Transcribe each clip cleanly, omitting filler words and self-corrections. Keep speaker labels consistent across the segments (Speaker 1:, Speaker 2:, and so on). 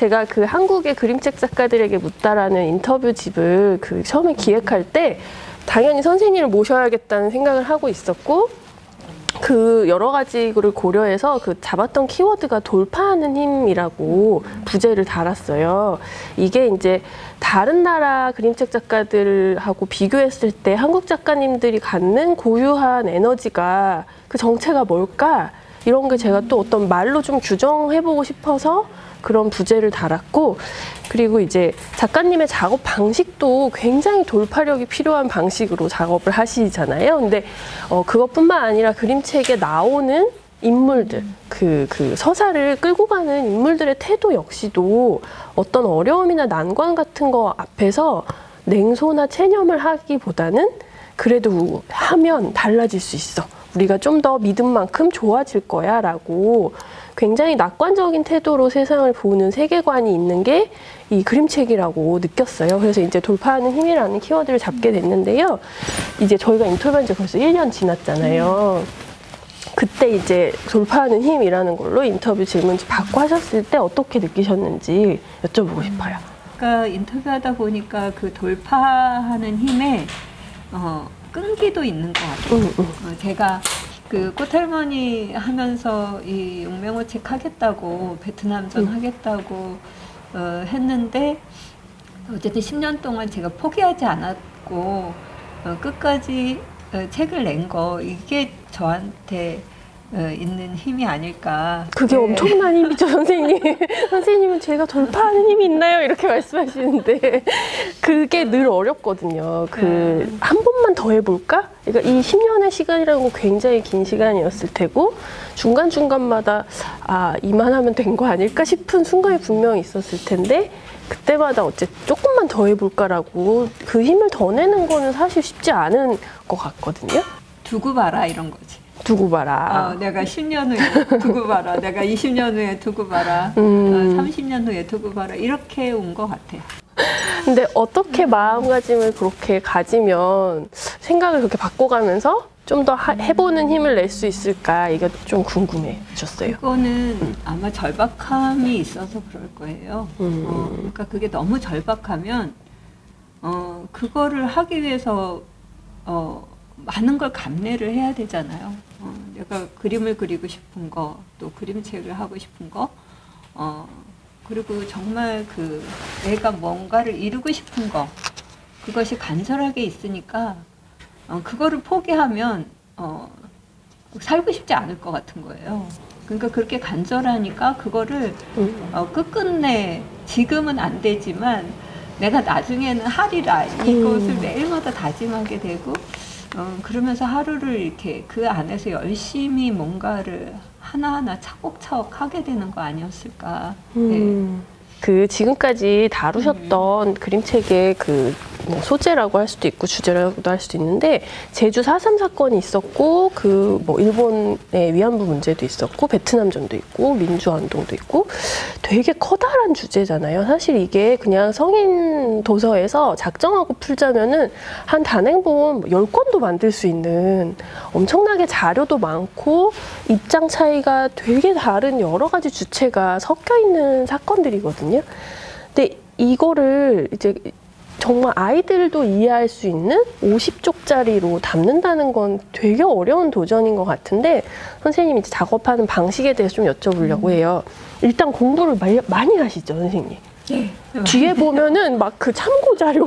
Speaker 1: 제가 그 한국의 그림책 작가들에게 묻다라는 인터뷰집을 그 처음에 기획할 때 당연히 선생님을 모셔야겠다는 생각을 하고 있었고, 그 여러 가지를 고려해서 그 잡았던 키워드가 돌파하는 힘이라고 부제를 달았어요. 이게 이제 다른 나라 그림책 작가들하고 비교했을 때 한국 작가님들이 갖는 고유한 에너지가, 그 정체가 뭘까? 이런 게 제가 또 어떤 말로 좀 규정해보고 싶어서 그런 부제를 달았고, 그리고 이제 작가님의 작업 방식도 굉장히 돌파력이 필요한 방식으로 작업을 하시잖아요. 근데 그것뿐만 아니라 그림책에 나오는 인물들, 그 서사를 끌고 가는 인물들의 태도 역시도 어떤 어려움이나 난관 같은 거 앞에서 냉소나 체념을 하기보다는 그래도 하면 달라질 수 있어, 우리가 좀 더 믿은 만큼 좋아질 거야 라고 굉장히 낙관적인 태도로 세상을 보는 세계관이 있는 게 이 그림책이라고 느꼈어요. 그래서 이제 돌파하는 힘이라는 키워드를 잡게 됐는데요. 이제 저희가 인터뷰한 지 벌써 1년 지났잖아요. 그때 이제 돌파하는 힘이라는 걸로 인터뷰 질문지 받고 하셨을 때 어떻게 느끼셨는지 여쭤보고 싶어요.
Speaker 2: 그러니까 인터뷰하다 보니까 그 돌파하는 힘에 끈기도 있는 것 같아요. 제가 그 꽃할머니 하면서 이 용맹호 책 하겠다고, 베트남전 하겠다고 했는데, 어쨌든 10년 동안 제가 포기하지 않았고 끝까지 책을 낸 거, 이게 저한테 있는 힘이 아닐까.
Speaker 1: 그게 엄청난 힘이죠, 선생님. 선생님은 제가 돌파하는 힘이 있나요? 이렇게 말씀하시는데 그게 늘 어렵거든요. 한 번만 더 해볼까? 그러니까 이 10년의 시간이라는 건 굉장히 긴 시간이었을 테고, 중간중간마다 이만하면 된 거 아닐까 싶은 순간이 분명히 있었을 텐데, 그때마다 어쨌든 조금만 더 해볼까라고 그 힘을 더 내는 거는 사실 쉽지 않은 것 같거든요.
Speaker 2: 두고 봐라, 이런 거지.
Speaker 1: 두고 봐라.
Speaker 2: 내가 10년 후에 두고 봐라. 내가 20년 후에 두고 봐라. 30년 후에 두고 봐라. 이렇게 온 것 같아요.
Speaker 1: 근데 어떻게 마음가짐을 그렇게 가지면 생각을 그렇게 바꿔가면서 좀 더 해보는 힘을 낼 수 있을까? 이게 좀 궁금해졌어요.
Speaker 2: 그거는 아마 절박함이 있어서 그럴 거예요. 그러니까 그게 너무 절박하면 그거를 하기 위해서 많은 걸 감내를 해야 되잖아요. 내가 그림을 그리고 싶은 거, 또 그림책을 하고 싶은 거, 그리고 정말 내가 뭔가를 이루고 싶은 거, 그것이 간절하게 있으니까 그거를 포기하면 살고 싶지 않을 것 같은 거예요. 그러니까 그렇게 간절하니까 그거를 끝끝내, 지금은 안 되지만 내가 나중에는 하리라, 이것을 매일마다 다짐하게 되고, 그러면서 하루를 이렇게 그 안에서 열심히 뭔가를 하나하나 차곡차곡 하게 되는 거 아니었을까. 네.
Speaker 1: 그 지금까지 다루셨던 그림책의 뭐 소재라고 할 수도 있고 주제라고도 할 수도 있는데, 제주 4.3 사건이 있었고, 뭐 일본의 위안부 문제도 있었고, 베트남전도 있고, 민주화운동도 있고, 되게 커다란 주제잖아요. 사실 이게 그냥 성인 도서에서 작정하고 풀자면은 한 단행본 10권도 만들 수 있는, 엄청나게 자료도 많고 입장 차이가 되게 다른 여러 가지 주체가 섞여 있는 사건들이거든요. 근데 이거를 이제 정말 아이들도 이해할 수 있는 50쪽짜리로 담는다는 건 되게 어려운 도전인 것 같은데, 선생님이 이제 작업하는 방식에 대해서 좀 여쭤보려고 해요. 일단 공부를 많이 하시죠, 선생님?
Speaker 2: 네.
Speaker 1: 뒤에 보면은 막 그 참고 자료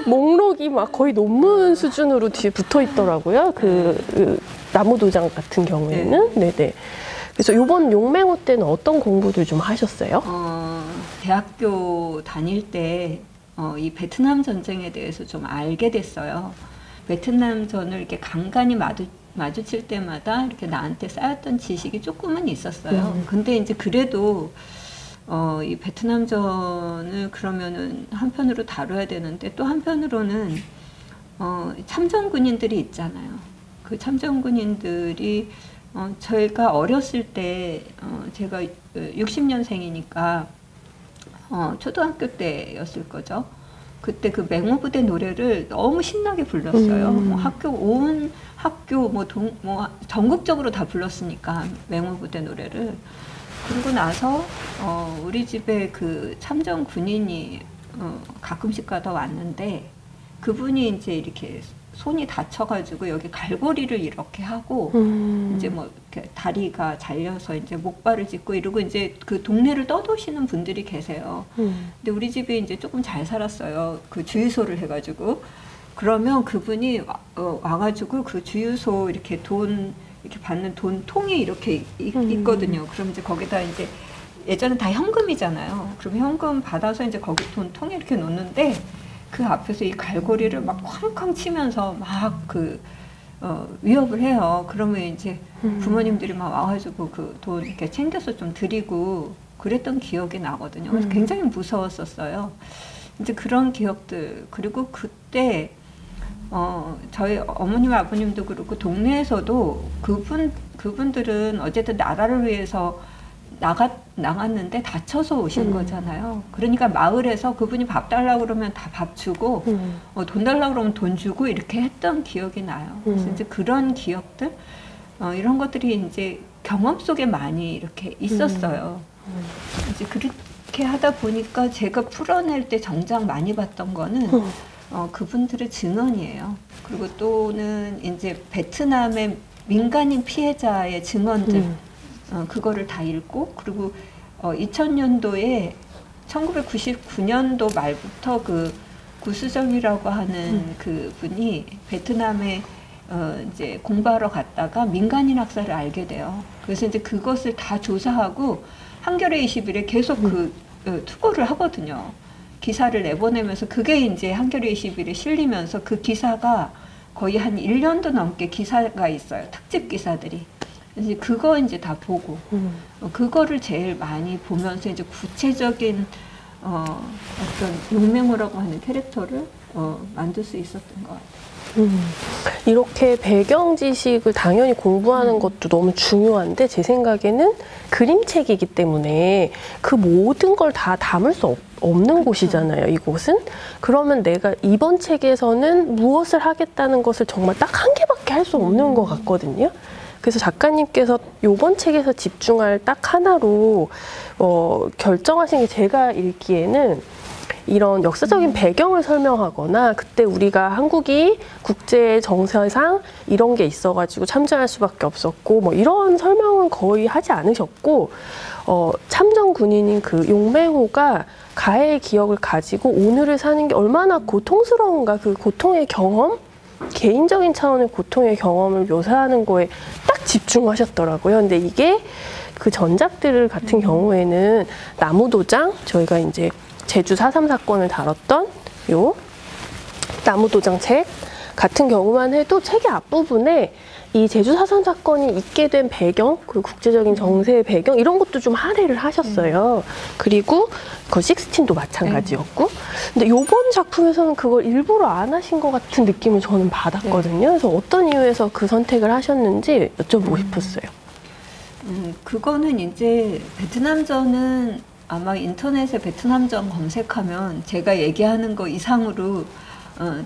Speaker 1: 목록이 막 거의 논문 수준으로 뒤에 붙어 있더라고요. 그 나무 도장 같은 경우에는. 네네. 그래서 이번 용맹호 때는 어떤 공부들 좀 하셨어요?
Speaker 2: 대학교 다닐 때 이 베트남 전쟁에 대해서 좀 알게 됐어요. 베트남전을 이렇게 간간히 마주칠 때마다 이렇게 나한테 쌓였던 지식이 조금은 있었어요. 근데 이제 그래도 이 베트남전을 그러면은 한편으로 다뤄야 되는데, 또 한편으로는 참전 군인들이 있잖아요. 그 참전 군인들이 저희가 어렸을 때, 제가 60년생이니까 초등학교 때였을 거죠. 그때 그 맹호부대 노래를 너무 신나게 불렀어요. 뭐 온 학교 전국적으로 다 불렀으니까 맹호부대 노래를. 그러고 나서 우리 집에 그 참전 군인이 가끔씩 가다 왔는데 그분이 이제 이렇게 손이 다쳐가지고 여기 갈고리를 이렇게 하고 이제 뭐 이렇게 다리가 잘려서 이제 목발을 짚고 이러고 이제 그 동네를 떠도시는 분들이 계세요. 근데 우리 집이 이제 조금 잘 살았어요. 그 주유소를 해가지고 그러면 그분이 와가지고 그 주유소 이렇게 돈 이렇게 받는 돈 통이 이렇게 있거든요. 그럼 이제 거기다 이제 예전엔 다 현금이잖아요. 그럼 현금 받아서 이제 거기 돈 통에 이렇게 놓는데 그 앞에서 이 갈고리를 막 쾅쾅 치면서 막 위협을 해요. 그러면 이제 부모님들이 막 와가지고 그 돈 이렇게 챙겨서 좀 드리고 그랬던 기억이 나거든요. 그래서 굉장히 무서웠었어요. 이제 그런 기억들 그리고 그때 저희 어머님 아버님도 그렇고 동네에서도 그분들은 어쨌든 나라를 위해서 나갔는데 다쳐서 오신 거잖아요. 그러니까 마을에서 그분이 밥 달라고 그러면 다 밥 주고 돈 달라고 그러면 돈 주고 이렇게 했던 기억이 나요. 그래서 이제 그런 기억들 이런 것들이 이제 경험 속에 많이 이렇게 있었어요. 이제 그렇게 하다 보니까 제가 풀어낼 때 정작 많이 봤던 거는 그분들의 증언이에요. 그리고 또는 이제 베트남의 민간인 피해자의 증언들 그거를 다 읽고 그리고 2000년도에 1999년도 말부터 그 구수정이라고 하는 그 분이 베트남에 이제 공부하러 갔다가 민간인 학살을 알게 돼요. 그래서 이제 그것을 다 조사하고 한겨레 21에 계속 투고를 하거든요. 기사를 내보내면서 그게 이제 한겨레 21에 실리면서 그 기사가 거의 한 1년도 넘게 기사가 있어요. 특집 기사들이. 이제 그거 이제 다 보고 그거를 제일 많이 보면서 이제 구체적인 어떤 용맹호라고 하는 캐릭터를 만들 수 있었던 것 같아요.
Speaker 1: 이렇게 배경 지식을 당연히 공부하는 것도 너무 중요한데 제 생각에는 그림책이기 때문에 그 모든 걸 다 담을 수 없는 그렇죠. 곳이잖아요, 이곳은. 그러면 내가 이번 책에서는 무엇을 하겠다는 것을 정말 딱 한 개밖에 할 수 없는 것 같거든요. 그래서 작가님께서 이번 책에서 집중할 딱 하나로 결정하신 게 제가 읽기에는 이런 역사적인 배경을 설명하거나 그때 우리가 한국이 국제 정세상 이런 게 있어가지고 참전할 수밖에 없었고 뭐 이런 설명은 거의 하지 않으셨고 참전 군인인 그 용맹호가 가해의 기억을 가지고 오늘을 사는 게 얼마나 고통스러운가 그 고통의 경험 개인적인 차원의 고통의 경험을 묘사하는 거에 딱 집중하셨더라고요. 근데 이게 그 전작들 같은 경우에는 나무도장, 저희가 이제 제주 4.3 사건을 다뤘던 요 나무도장 책 같은 경우만 해도 책의 앞부분에 이 제주 4.3 사건이 있게 된 배경, 그리고 국제적인 정세의 배경 이런 것도 좀 할애를 하셨어요. 그리고 그 16도 마찬가지였고 근데 요번 작품에서는 그걸 일부러 안 하신 것 같은 느낌을 저는 받았거든요. 그래서 어떤 이유에서 그 선택을 하셨는지 여쭤보고 싶었어요.
Speaker 2: 그거는 이제 베트남전은 아마 인터넷에 베트남전 검색하면 제가 얘기하는 거 이상으로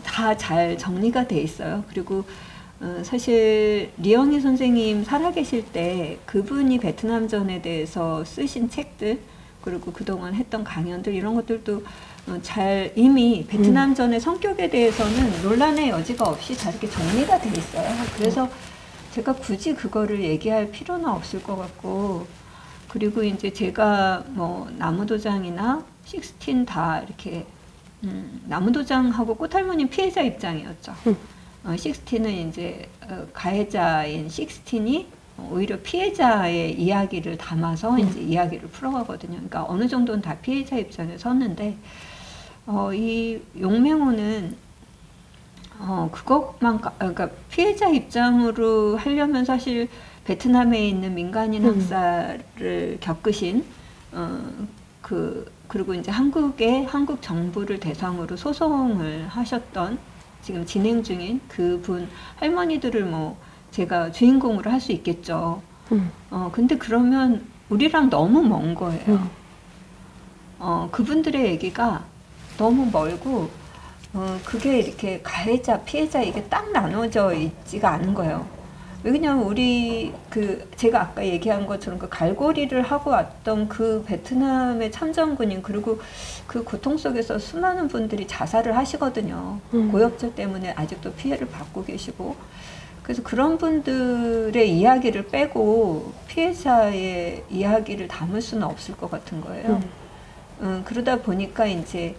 Speaker 2: 다 잘 정리가 돼 있어요. 그리고 사실 리영희 선생님 살아계실 때 그분이 베트남전에 대해서 쓰신 책들 그리고 그동안 했던 강연들 이런 것들도 잘 이미 베트남전의 성격에 대해서는 논란의 여지가 없이 다 이렇게 정리가 돼 있어요. 그래서 제가 굳이 그거를 얘기할 필요는 없을 것 같고 그리고 이제 제가 뭐 나무도장이나 16 다 이렇게 나무도장하고 꽃할머니 피해자 입장이었죠. 16은 이제 가해자인 16이 오히려 피해자의 이야기를 담아서 이제 이야기를 풀어가거든요. 그러니까 어느 정도는 다 피해자 입장에 섰는데 이 용맹호는 그것만 그러니까 피해자 입장으로 하려면 사실 베트남에 있는 민간인 학살을 겪으신 그리고 이제 한국 정부를 대상으로 소송을 하셨던 지금 진행 중인 그분 할머니들을 뭐 제가 주인공으로 할 수 있겠죠. 근데 그러면 우리랑 너무 먼 거예요. 그분들의 얘기가 너무 멀고 그게 이렇게 가해자, 피해자 이게 딱 나눠져 있지가 않은 거예요. 왜냐면 우리 제가 아까 얘기한 것처럼 그 갈고리를 하고 왔던 그 베트남의 참전군인, 그리고 그 고통 속에서 수많은 분들이 자살을 하시거든요. 고엽제 때문에 아직도 피해를 받고 계시고. 그래서 그런 분들의 이야기를 빼고 피해자의 이야기를 담을 수는 없을 것 같은 거예요. 그러다 보니까 이제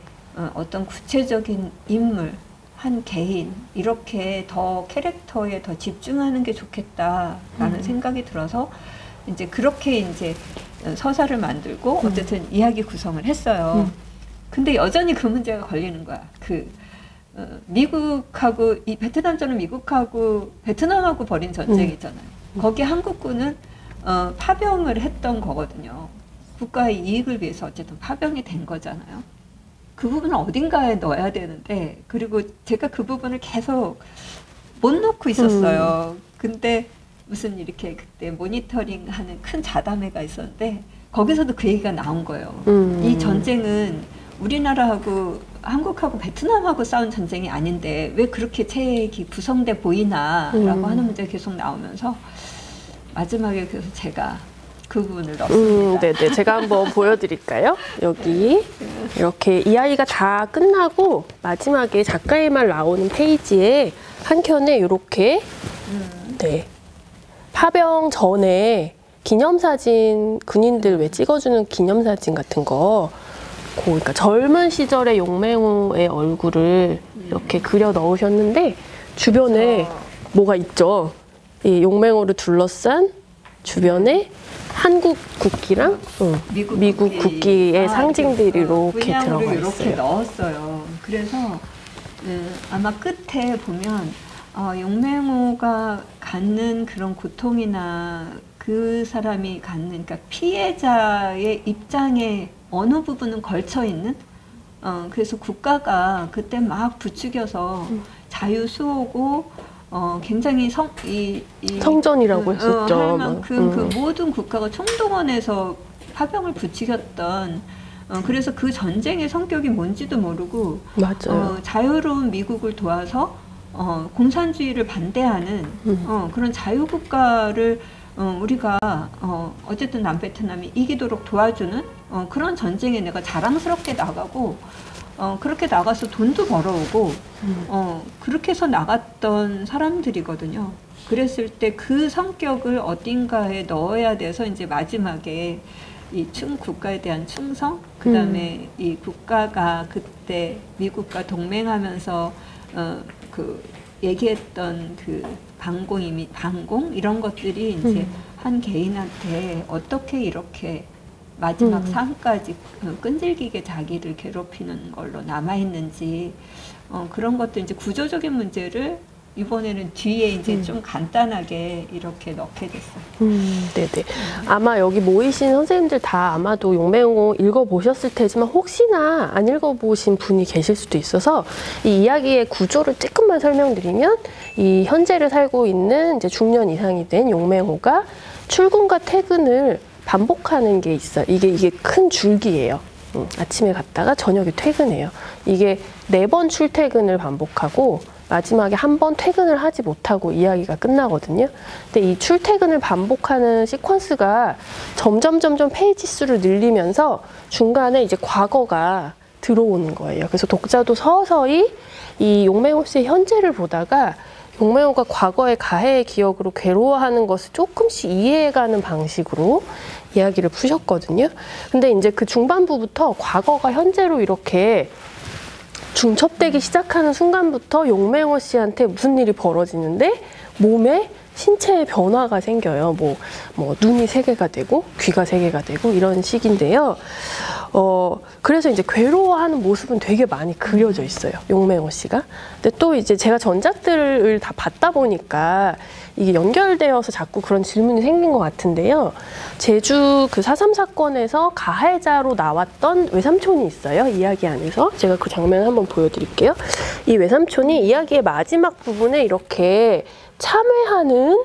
Speaker 2: 어떤 구체적인 인물, 한 개인, 이렇게 더 캐릭터에 더 집중하는 게 좋겠다라는 생각이 들어서 이제 그렇게 이제 서사를 만들고 어쨌든 이야기 구성을 했어요. 근데 여전히 그 문제가 걸리는 거야. 미국하고, 이 베트남전은 미국하고 베트남하고 벌인 전쟁이잖아요. 거기 한국군은 파병을 했던 거거든요. 국가의 이익을 위해서 어쨌든 파병이 된 거잖아요. 그 부분을 어딘가에 넣어야 되는데, 그리고 제가 그 부분을 계속 못 넣고 있었어요. 근데 무슨 이렇게 그때 모니터링 하는 큰 자담회가 있었는데, 거기서도 그 얘기가 나온 거예요. 이 전쟁은 우리나라하고 한국하고 베트남하고 싸운 전쟁이 아닌데 왜 그렇게 책이 구성돼 보이나 라고 하는 문제가 계속 나오면서 마지막에 그래서 제가 그 부분을 넣었습니다.
Speaker 1: 네네. 제가 한번 보여드릴까요? 여기 이렇게 이야기가 다 끝나고 마지막에 작가의 말 나오는 페이지에 한 켠에 이렇게 네, 파병 전에 기념사진, 군인들 왜 찍어주는 기념사진 같은 거, 그러니까 젊은 시절의 용맹호의 얼굴을 이렇게 그려 넣으셨는데 주변에 뭐가 있죠? 이 용맹호를 둘러싼 주변에 한국 국기랑 미국 국기의 상징들이 이렇게 들어가 있어요.
Speaker 2: 이렇게 넣었어요. 그래서 아마 끝에 보면 용맹호가 갖는 그런 고통이나 그 사람이 갖는, 그러니까 피해자의 입장에 어느 부분은 걸쳐 있는, 그래서 국가가 그때 막 부추겨서 자유수호고 굉장히
Speaker 1: 성전이라고 했었죠.
Speaker 2: 할 만큼 그 모든 국가가 총동원해서 파병을 부추겼던, 그래서 그 전쟁의 성격이 뭔지도 모르고
Speaker 1: 맞아요.
Speaker 2: 자유로운 미국을 도와서 공산주의를 반대하는 그런 자유국가를 우리가 어쨌든 남베트남이 이기도록 도와주는 그런 전쟁에 내가 자랑스럽게 나가고 그렇게 나가서 돈도 벌어오고 그렇게 해서 나갔던 사람들이거든요. 그랬을 때 그 성격을 어딘가에 넣어야 돼서 이제 마지막에 이 국가에 대한 충성, 그 다음에 이 국가가 그때 미국과 동맹하면서 얘기했던 그 방공 이런 것들이 이제 한 개인한테 어떻게 이렇게 마지막 삶까지 끈질기게 자기를 괴롭히는 걸로 남아있는지, 그런 것도 이제 구조적인 문제를 이번에는 뒤에 이제 좀 간단하게 이렇게 넣게 됐어요.
Speaker 1: 네네. 아마 여기 모이신 선생님들 다 아마도 용맹호 읽어보셨을 테지만 혹시나 안 읽어보신 분이 계실 수도 있어서 이 이야기의 구조를 조금만 설명드리면, 이 현재를 살고 있는 이제 중년 이상이 된 용맹호가 출근과 퇴근을 반복하는 게 있어요. 이게 큰 줄기예요. 아침에 갔다가 저녁에 퇴근해요. 이게 4번 출퇴근을 반복하고 마지막에 한 번 퇴근을 하지 못하고 이야기가 끝나거든요. 근데 이 출퇴근을 반복하는 시퀀스가 점점 페이지 수를 늘리면서 중간에 이제 과거가 들어오는 거예요. 그래서 독자도 서서히 이 용맹호 씨의 현재를 보다가 용맹호가 과거의 가해의 기억으로 괴로워하는 것을 조금씩 이해해가는 방식으로 이야기를 푸셨거든요. 근데 이제 그 중반부부터 과거가 현재로 이렇게 중첩되기 시작하는 순간부터 용맹호 씨한테 무슨 일이 벌어지는데 몸에 신체의 변화가 생겨요. 뭐 눈이 3개가 되고 귀가 3개가 되고 이런 식인데요. 그래서 이제 괴로워하는 모습은 되게 많이 그려져 있어요. 용맹호 씨가. 근데 또 이제 제가 전작들을 다 봤다 보니까 이게 연결되어서 자꾸 그런 질문이 생긴 것 같은데요. 제주 그 4.3 사건에서 가해자로 나왔던 외삼촌이 있어요. 이야기 안에서. 제가 그 장면 한번 보여드릴게요. 이 외삼촌이 이야기의 마지막 부분에 이렇게 참회하는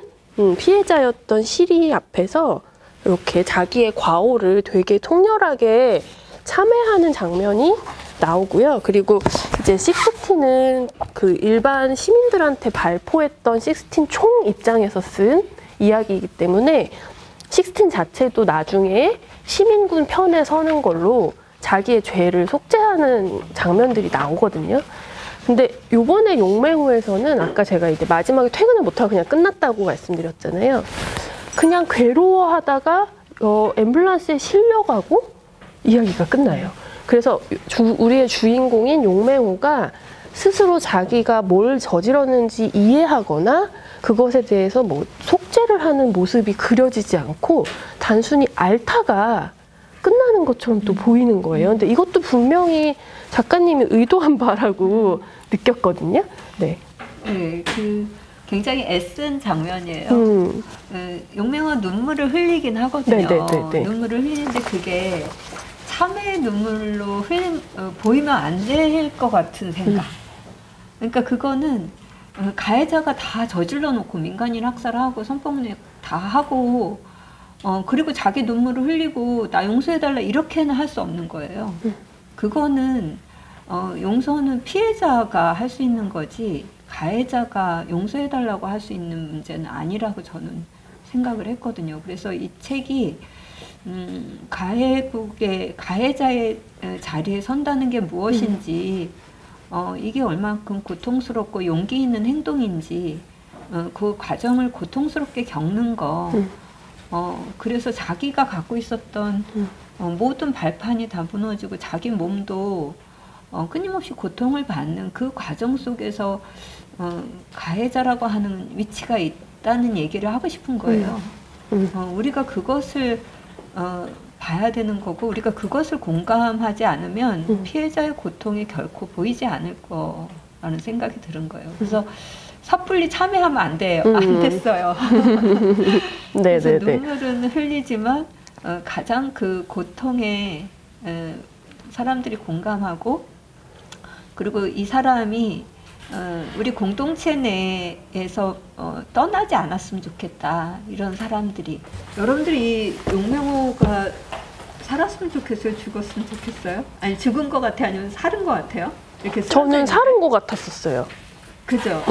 Speaker 1: 피해자였던 시리 앞에서 이렇게 자기의 과오를 되게 통렬하게 참회하는 장면이 나오고요. 그리고 이제 16은 그 일반 시민들한테 발포했던 16 총 입장에서 쓴 이야기이기 때문에 16 자체도 나중에 시민군 편에 서는 걸로 자기의 죄를 속죄하는 장면들이 나오거든요. 근데 요번에 용맹호에서는 아까 제가 이제 마지막에 퇴근을 못하고 그냥 끝났다고 말씀드렸잖아요. 그냥 괴로워하다가 앰뷸런스에 실려가고 이야기가 끝나요. 그래서 우리의 주인공인 용맹호가 스스로 자기가 뭘 저질렀는지 이해하거나 그것에 대해서 뭐 속죄를 하는 모습이 그려지지 않고 단순히 앓다가 끝나는 것처럼 또 보이는 거예요. 근데 이것도 분명히 작가님이 의도한 바라고 느꼈거든요. 네.
Speaker 2: 네, 굉장히 애쓴 장면이에요. 용맹호 눈물을 흘리긴 하거든요.
Speaker 1: 네네네네.
Speaker 2: 눈물을 흘리는데 그게 참의 눈물로 보이면 안 될 것 같은 생각. 그러니까 그거는 가해자가 다 저질러 놓고 민간인 학살하고 성폭력 다 하고 그리고 자기 눈물을 흘리고 나 용서해달라 이렇게는 할 수 없는 거예요. 그거는 용서는 피해자가 할 수 있는 거지 가해자가 용서해달라고 할 수 있는 문제는 아니라고 저는 생각을 했거든요. 그래서 이 책이 가해자의 자리에 선다는 게 무엇인지 이게 얼만큼 고통스럽고 용기 있는 행동인지 그 과정을 고통스럽게 겪는 거 그래서 자기가 갖고 있었던 모든 발판이 다 무너지고 자기 몸도 끊임없이 고통을 받는 그 과정 속에서 가해자라고 하는 위치가 있다는 얘기를 하고 싶은 거예요. 우리가 그것을 봐야 되는 거고 우리가 그것을 공감하지 않으면 피해자의 고통이 결코 보이지 않을 거라는 생각이 드는 거예요. 그래서 섣불리 참여하면 안 돼요. 안 됐어요. 그래서 눈물은 흘리지만 가장 그 고통에 사람들이 공감하고 그리고 이 사람이 우리 공동체 내에서 떠나지 않았으면 좋겠다. 이런 사람들이. 여러분들이 용맹호가 살았으면 좋겠어요? 죽었으면 좋겠어요? 아니 죽은 것 같아? 아니면 살은 것 같아요? 이렇게
Speaker 1: 저는 살은 것 같았었어요.
Speaker 2: 그죠?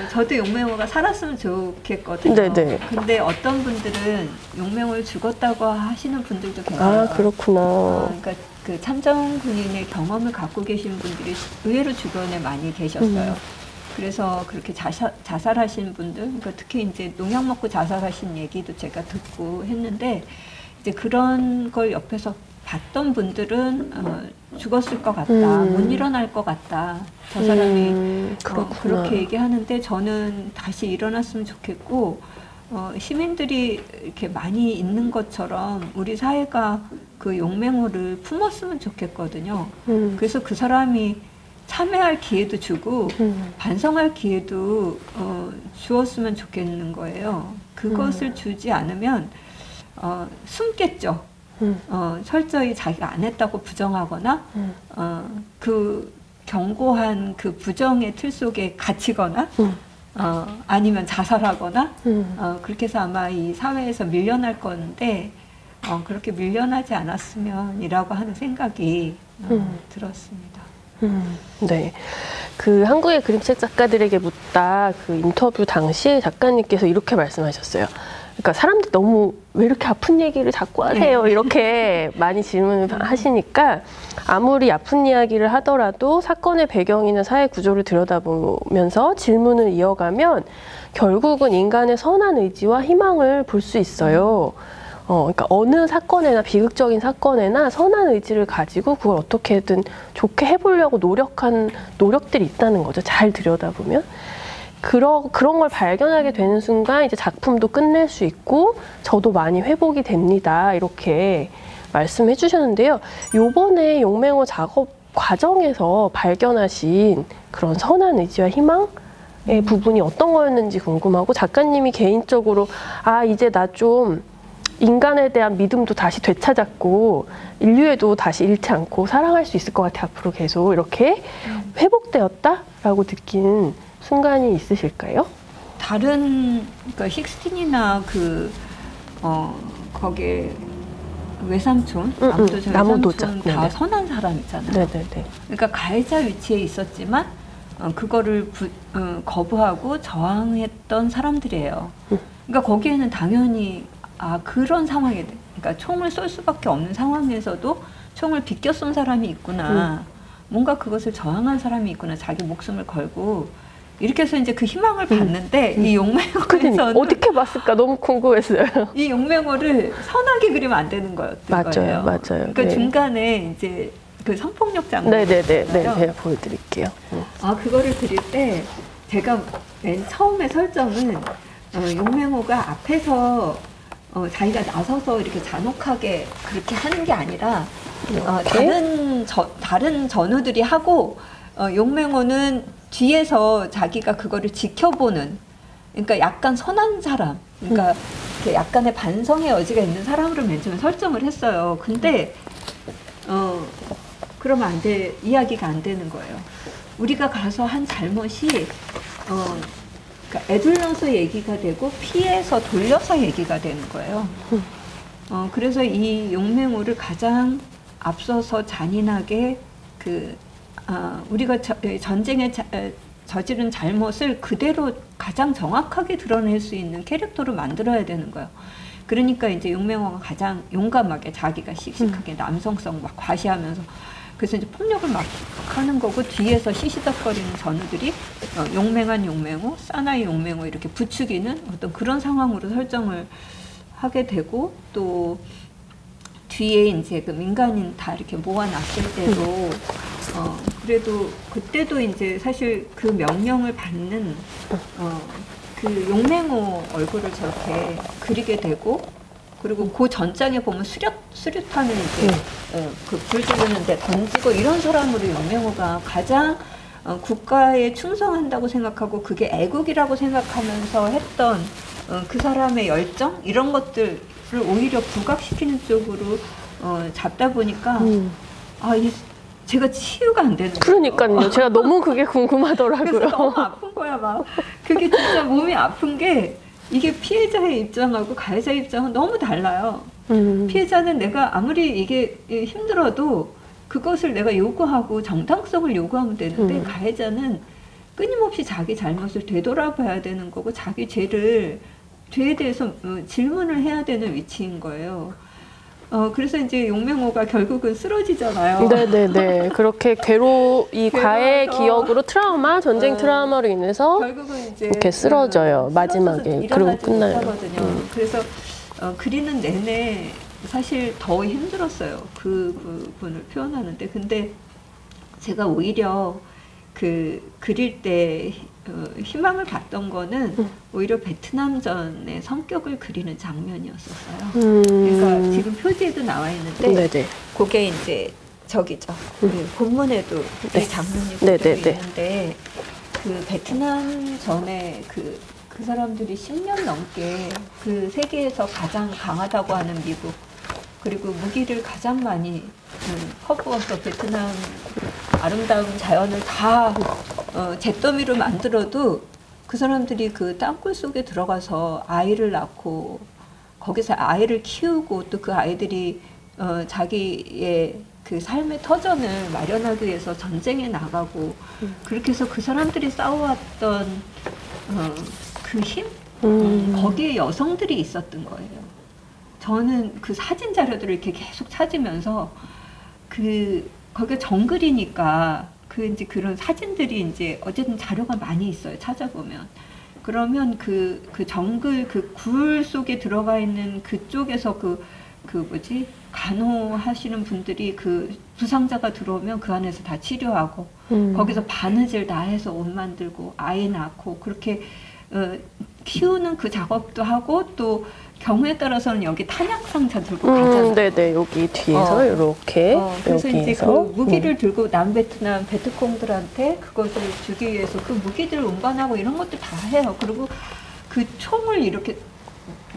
Speaker 2: 저도 용맹호가 살았으면 좋겠거든요.
Speaker 1: 네네.
Speaker 2: 근데 어떤 분들은 용맹호를 죽었다고 하시는 분들도 계세요.
Speaker 1: 아, 그렇구나.
Speaker 2: 그러니까 그 참정 군인의 경험을 갖고 계신 분들이 의외로 주변에 많이 계셨어요. 그래서 그렇게 자살하신 분들, 그러니까 특히 이제 농약 먹고 자살하신 얘기도 제가 듣고 했는데, 이제 그런 걸 옆에서 봤던 분들은 죽었을 것 같다, 못 일어날 것 같다. 저 사람이 그렇게 얘기하는데 저는 다시 일어났으면 좋겠고, 시민들이 이렇게 많이 있는 것처럼 우리 사회가 그 용맹호를 품었으면 좋겠거든요. 그래서 그 사람이 참회할 기회도 주고 반성할 기회도 주었으면 좋겠는 거예요. 그것을 주지 않으면 숨겠죠. 철저히 자기가 안 했다고 부정하거나 그 경고한 그 부정의 틀 속에 갇히거나 아니면 자살하거나 그렇게 해서 아마 이 사회에서 밀려날 건데 그렇게 밀려나지 않았으면이라고 하는 생각이 들었습니다.
Speaker 1: 네, 그 한국의 그림책 작가들에게 묻다 그 인터뷰 당시에 작가님께서 이렇게 말씀하셨어요. 그러니까 사람들이 너무 왜 이렇게 아픈 얘기를 자꾸 하세요? 이렇게 많이 질문을 하시니까 아무리 아픈 이야기를 하더라도 사건의 배경이나 사회 구조를 들여다보면서 질문을 이어가면 결국은 인간의 선한 의지와 희망을 볼 수 있어요. 그러니까 어느 사건에나 비극적인 사건에나 선한 의지를 가지고 그걸 어떻게든 좋게 해보려고 노력한 노력들이 있다는 거죠. 잘 들여다보면. 그런 걸 발견하게 되는 순간 이제 작품도 끝낼 수 있고 저도 많이 회복이 됩니다. 이렇게 말씀해 주셨는데요. 요번에 용맹호 작업 과정에서 발견하신 그런 선한 의지와 희망의 부분이 어떤 거였는지 궁금하고 작가님이 개인적으로 이제 나 좀 인간에 대한 믿음도 다시 되찾았고 인류에도 다시 잃지 않고 사랑할 수 있을 것 같아 앞으로 계속 이렇게 회복되었다라고 느낀 순간이 있으실까요?
Speaker 2: 다른 그러니까 16이나 거기에 외삼촌, 남도저
Speaker 1: 남도저.
Speaker 2: 외삼촌 다
Speaker 1: 네네.
Speaker 2: 선한 사람이잖아요.
Speaker 1: 네네네.
Speaker 2: 그러니까 가해자 위치에 있었지만 그거를 거부하고 저항했던 사람들이에요. 그러니까 거기에는 당연히 그런 상황에, 그러니까 총을 쏠 수밖에 없는 상황에서도 총을 비껴 쏜 사람이 있구나. 뭔가 그것을 저항한 사람이 있구나. 자기 목숨을 걸고 이렇게 해서 이제 그 희망을 봤는데 이 용맹호에서는
Speaker 1: 어떻게 봤을까 너무 궁금했어요.
Speaker 2: 이 용맹호를 선하게 그리면 안 되는 거였던 거예요.
Speaker 1: 맞아요.
Speaker 2: 그러니까
Speaker 1: 네.
Speaker 2: 중간에 이제 그 성폭력 장면.
Speaker 1: 네네네. 제가 보여드릴게요.
Speaker 2: 그거를 드릴 때 제가 맨 처음에 설정은 용맹호가 앞에서 자기가 나서서 이렇게 잔혹하게 그렇게 하는 게 아니라 다른 전우들이 하고 용맹호는 뒤에서 자기가 그거를 지켜보는, 그러니까 약간 선한 사람, 그러니까 이렇게 약간의 반성의 여지가 있는 사람으로 맨 처음에 설정을 했어요. 근데 그러면 안 돼, 이야기가 안 되는 거예요. 우리가 가서 한 잘못이 그러니까 애둘러서 얘기가 되고 피해서 돌려서 얘기가 되는 거예요. 그래서 이 용맹호를 가장 앞서서 잔인하게 우리가 전쟁에 저지른 잘못을 그대로 가장 정확하게 드러낼 수 있는 캐릭터로 만들어야 되는 거예요. 그러니까 이제 용맹호가 가장 용감하게 자기가 씩씩하게 남성성 막 과시하면서 그래서 이제 폭력을 막 하는 거고 뒤에서 시시덕거리는 전우들이 용맹한 용맹호, 사나이 용맹호 이렇게 부추기는 어떤 그런 상황으로 설정을 하게 되고 또 뒤에 이제 그 민간인 다 이렇게 모아놨을 때도 그래도 그때도 이제 사실 그 명령을 받는 그 용맹호 얼굴을 저렇게 그리게 되고 그리고 그 전장에 보면 수류탄을 이제 그 불 지르는데 던지고 이런 사람으로 용맹호가 가장 국가에 충성한다고 생각하고 그게 애국이라고 생각하면서 했던 그 사람의 열정 이런 것들을 오히려 부각시키는 쪽으로 잡다 보니까 제가 치유가 안 되는 거예요.
Speaker 1: 그러니까요. 제가 너무 그게 궁금하더라고요.
Speaker 2: 그래서 너무 아픈 거야 막. 그게 진짜 몸이 아픈 게 이게 피해자의 입장하고 가해자 입장은 너무 달라요. 피해자는 내가 아무리 이게 힘들어도 그것을 내가 요구하고 정당성을 요구하면 되는데 가해자는 끊임없이 자기 잘못을 되돌아봐야 되는 거고 자기 죄에 대해서 질문을 해야 되는 위치인 거예요. 그래서 이제 용맹호가 결국은 쓰러지잖아요.
Speaker 1: 네네네. 그렇게 이 과의 기억으로 전쟁 트라우마로 인해서
Speaker 2: 결국은 이제
Speaker 1: 이렇게 쓰러져요. 마지막에. 그리고 끝나요.
Speaker 2: 그래서 그리는 내내 사실 더 힘들었어요. 그 부분을 표현하는데. 근데 제가 오히려 그릴 때 희망을 봤던 거는 오히려 베트남전의 성격을 그리는 장면이었었어요. 그러니까 지금 표지에도 나와 있는데
Speaker 1: 네네.
Speaker 2: 그게 이제 저기죠. 본문에도 이 장면이 그대로 있는데 그 베트남 전에 그 사람들이 10년 넘게 그 세계에서 가장 강하다고 하는 미국 그리고 무기를 가장 많이 퍼부어서 베트남 아름다운 자연을 다 잿더미로 만들어도 그 사람들이 그 땅굴 속에 들어가서 아이를 낳고 거기서 아이를 키우고 또 그 아이들이 자기의 그 삶의 터전을 마련하기 위해서 전쟁에 나가고 그렇게 해서 그 사람들이 싸워왔던 그 힘? 거기에 여성들이 있었던 거예요. 저는 그 사진 자료들을 이렇게 계속 찾으면서 거기가 정글이니까 이제 그런 사진들이 이제 어쨌든 자료가 많이 있어요. 찾아보면. 그러면 그 정글 굴 속에 들어가 있는 그쪽에서 간호하시는 분들이 그 부상자가 들어오면 그 안에서 다 치료하고 거기서 바느질 다 해서 옷 만들고 아이 낳고 그렇게 키우는 그 작업도 하고 또 경우에 따라서는 여기 탄약상자 들고 가잖아요.
Speaker 1: 네네. 여기 뒤에서 이렇게
Speaker 2: 그래서
Speaker 1: 여기에서
Speaker 2: 이제 그 무기를 들고 남베트남 베트콩들한테 그것을 주기 위해서 그 무기들을 운반하고 이런 것도 다 해요. 그리고 그 총을 이렇게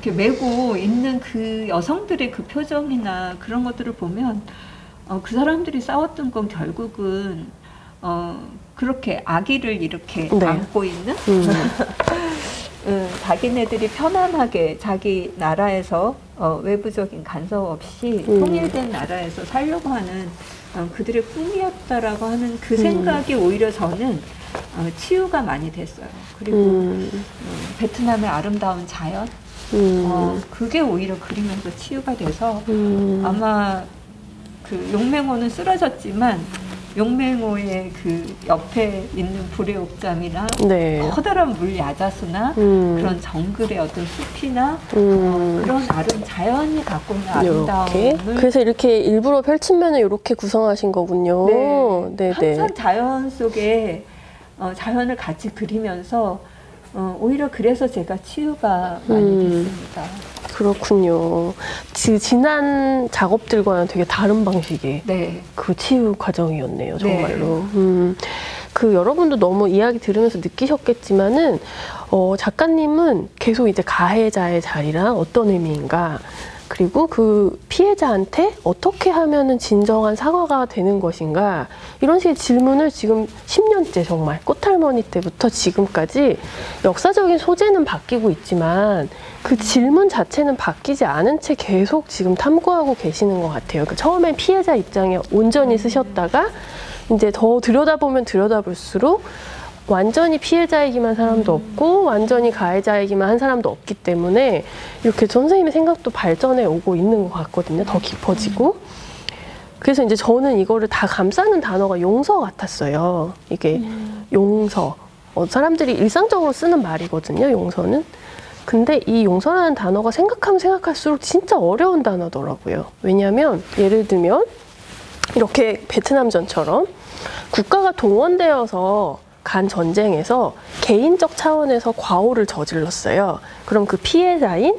Speaker 2: 메고 있는 그 여성들의 그 표정이나 그런 것들을 보면 그 사람들이 싸웠던 건 결국은 그렇게 아기를 이렇게 안고 있는 자기네들이 편안하게 자기 나라에서 외부적인 간섭 없이 통일된 나라에서 살려고 하는 그들의 꿈이었다라고 하는 그 생각이 오히려 저는 치유가 많이 됐어요. 그리고 베트남의 아름다운 자연, 그게 오히려 그리면서 치유가 돼서 아마 그 용맹호는 쓰러졌지만 용맹호의 그 옆에 있는 불의 옥잠이나
Speaker 1: 네.
Speaker 2: 커다란 물 야자수나 그런 정글의 어떤 숲이나 그런 자연이 갖고 있는 아름다움을
Speaker 1: 그래서 이렇게 일부러 펼친 면을 이렇게 구성하신 거군요.
Speaker 2: 네.
Speaker 1: 네.
Speaker 2: 항상 자연 속에 자연을 같이 그리면서 오히려 그래서 제가 치유가 많이 됐습니다. 그렇군요.
Speaker 1: 지난 작업들과는 되게 다른 방식의
Speaker 2: 네.
Speaker 1: 그 치유 과정이었네요, 정말로. 네. 그 여러분도 너무 이야기 들으면서 느끼셨겠지만은 작가님은 계속 이제 가해자의 자리랑 어떤 의미인가, 그리고 그 피해자한테 어떻게 하면은 진정한 사과가 되는 것인가, 이런 식의 질문을 지금 10년째 정말 꽃할머니 때부터 지금까지 역사적인 소재는 바뀌고 있지만 그 질문 자체는 바뀌지 않은 채 계속 지금 탐구하고 계시는 것 같아요. 그 처음엔 피해자 입장에 온전히 쓰셨다가 이제 더 들여다보면 들여다볼수록 완전히 피해자이기만 한 사람도 없고 완전히 가해자이기만 한 사람도 없기 때문에 이렇게 선생님의 생각도 발전해 오고 있는 것 같거든요. 더 깊어지고. 그래서 이제 저는 이거를 다 감싸는 단어가 용서 같았어요. 이게 용서. 사람들이 일상적으로 쓰는 말이거든요, 용서는. 근데 이 용서라는 단어가 생각하면 생각할수록 진짜 어려운 단어더라고요. 왜냐하면 예를 들면 이렇게 베트남전처럼 국가가 동원되어서 간 전쟁에서 개인적 차원에서 과오를 저질렀어요. 그럼 그 피해자인